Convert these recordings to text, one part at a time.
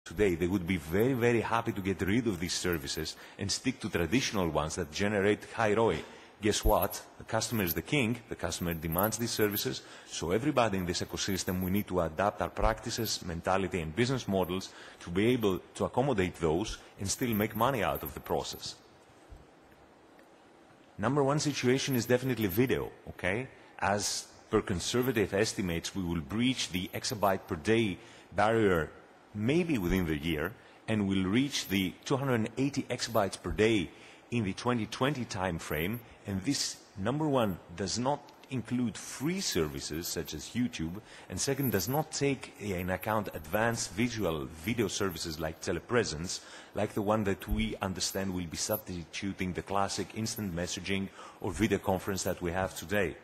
today, they would be very, very happy to get rid of these services and stick to traditional ones that generate high ROI. Guess what? The customer is the king. The customer demands these services. So everybody in this ecosystem, we need to adapt our practices, mentality, and business models to be able to accommodate those and still make money out of the process. Number one situation is definitely video, okay? As per conservative estimates, we will breach the exabyte per day barrier maybe within the year, and will reach the 280 exabytes per day in the 2020 timeframe. And this, number one, does not include free services such as YouTube, and second, does not take in account advanced visual video services like telepresence, like the one that we understand will be substituting the classic instant messaging or video conference that we have today.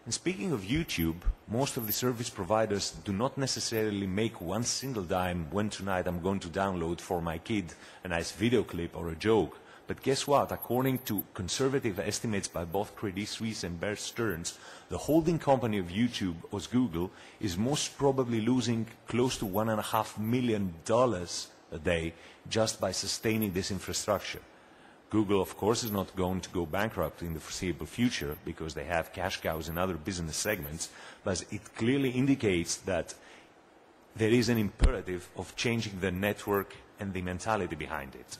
And speaking of YouTube, most of the service providers do not necessarily make one single dime when tonight I'm going to download for my kid a nice video clip or a joke. But guess what? According to conservative estimates by both Credit Suisse and Bear Stearns, the holding company of YouTube, as Google, is most probably losing close to $1.5 million a day just by sustaining this infrastructure. Google, of course, is not going to go bankrupt in the foreseeable future because they have cash cows in other business segments, but it clearly indicates that there is an imperative of changing the network and the mentality behind it.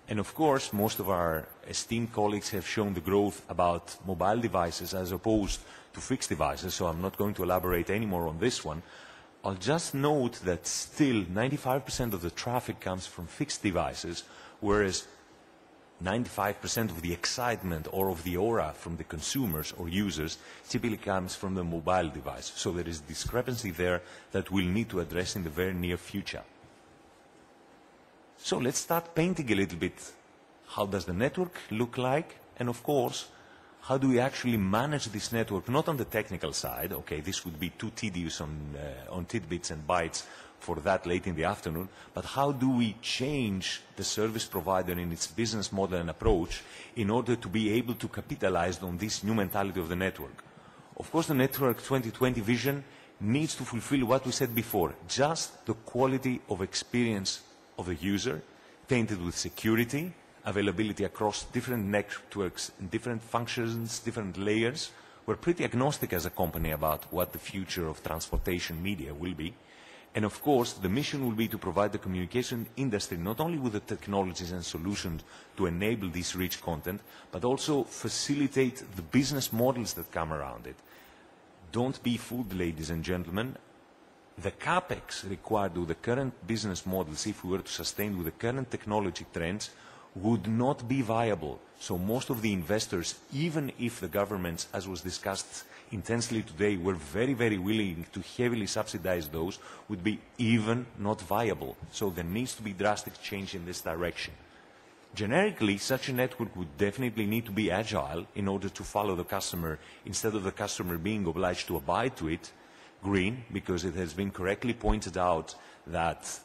And of course, most of our esteemed colleagues have shown the growth about mobile devices as opposed to fixed devices, so I'm not going to elaborate any more on this one. I'll just note that still 95% of the traffic comes from fixed devices, whereas 95% of the excitement or of the aura from the consumers or users typically comes from the mobile device. So there is discrepancy there that we'll need to address in the very near future. So let's start painting a little bit. How does the network look like? And of course, how do we actually manage this network? Not on the technical side. Okay, this would be too tedious on tidbits and bytes for that late in the afternoon, but how do we change the service provider in its business model and approach in order to be able to capitalize on this new mentality of the network? Of course, the Network 2020 vision needs to fulfill what we said before, just the quality of experience of the user, tainted with security, availability across different networks and different functions, different layers. We're pretty agnostic as a company about what the future of transportation media will be. And of course, the mission will be to provide the communication industry not only with the technologies and solutions to enable this rich content, but also facilitate the business models that come around it. Don't be fooled, ladies and gentlemen. The capex required with the current business models, if we were to sustain with the current technology trends, would not be viable. So most of the investors, even if the governments, as was discussed intensely today, were very, very willing to heavily subsidize those, would be even not viable. So there needs to be drastic change in this direction. Generically, such a network would definitely need to be agile in order to follow the customer, instead of the customer being obliged to abide to it. Green, because it has been correctly pointed out that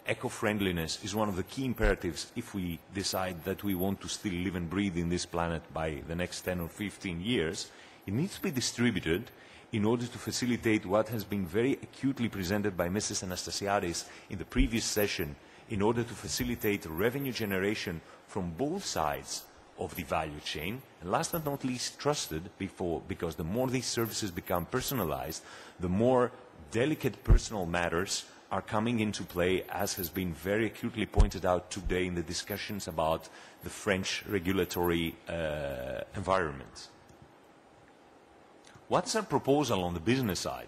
eco-friendliness is one of the key imperatives if we decide that we want to still live and breathe in this planet by the next 10 or 15 years. It needs to be distributed in order to facilitate what has been very acutely presented by Mrs. Anastasiadis in the previous session, in order to facilitate revenue generation from both sides of the value chain, and last but not least, trusted, because the more these services become personalized, the more delicate personal matters are coming into play, as has been very acutely pointed out today in the discussions about the French regulatory environment. What's our proposal on the business side?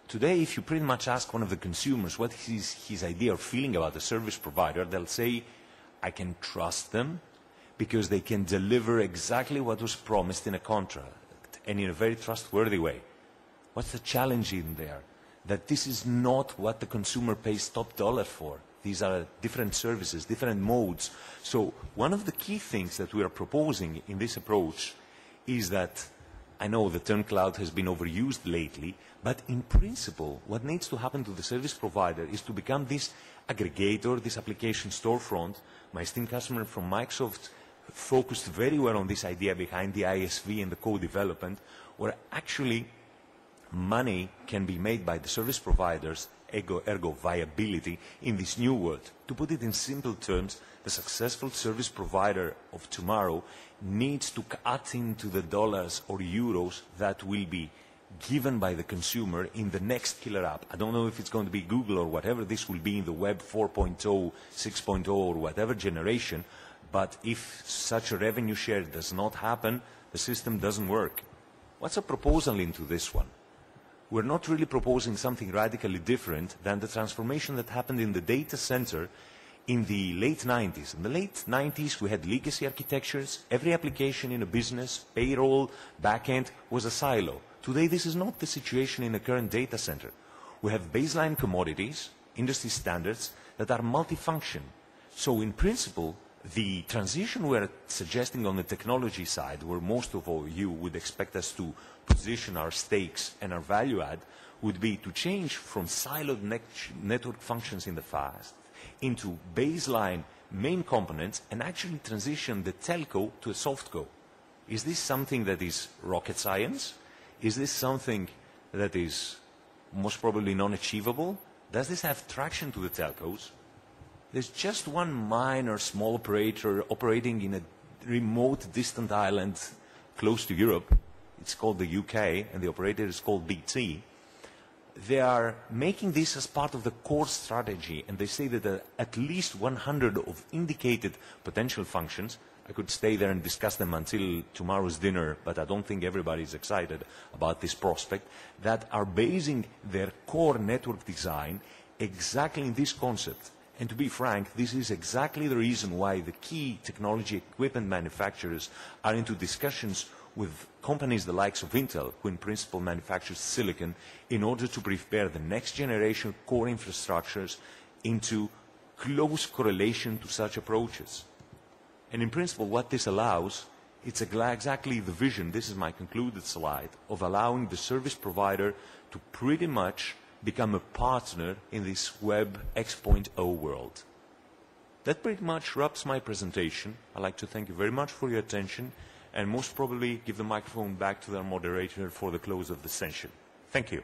Today, if you pretty much ask one of the consumers what is his idea or feeling about the service provider, they'll say, I can trust them, because they can deliver exactly what was promised in a contract, and in a very trustworthy way. What's the challenge in there? That this is not what the consumer pays top dollar for. These are different services, different modes. So one of the key things that we are proposing in this approach is that, I know the term cloud has been overused lately, but in principle, what needs to happen to the service provider is to become this aggregator, this application storefront. My esteemed customer from Microsoft focused very well on this idea behind the ISV and the co-development, where actually money can be made by the service providers ergo viability in this new world. To put it in simple terms, the successful service provider of tomorrow needs to cut into the dollars or euros that will be given by the consumer in the next killer app. I don't know if it's going to be Google or whatever this will be in the Web 4.0, 6.0 or whatever generation, but if such a revenue share does not happen, the system doesn't work. What's a proposal into this one? We're not really proposing something radically different than the transformation that happened in the data center in the late 90s. In the late 90s, we had legacy architectures. Every application in a business, payroll, backend, was a silo. Today, this is not the situation in a current data center. We have baseline commodities, industry standards, that are multifunction. So in principle, the transition we're suggesting on the technology side, where most of you would expect us to position our stakes and our value add, would be to change from siloed network functions in the past into baseline main components and actually transition the telco to a softco. Is this something that is rocket science? Is this something that is most probably non-achievable? Does this have traction to the telcos? There's just one minor small operator operating in a remote, distant island close to Europe. It's called the UK, and the operator is called BT. They are making this as part of the core strategy, and they say that there are at least 100 of indicated potential functions. I could stay there and discuss them until tomorrow's dinner, but I don't think everybody is excited about this prospect, that are basing their core network design exactly in this concept. And to be frank, this is exactly the reason why the key technology equipment manufacturers are into discussions with companies the likes of Intel, who in principle manufactures silicon, in order to prepare the next generation core infrastructures into close correlation to such approaches. And in principle, what this allows, it's exactly the vision, this is my concluded slide, of allowing the service provider to pretty much become a partner in this Web X.0 world. That pretty much wraps my presentation. I'd like to thank you very much for your attention and most probably give the microphone back to the moderator for the close of the session. Thank you.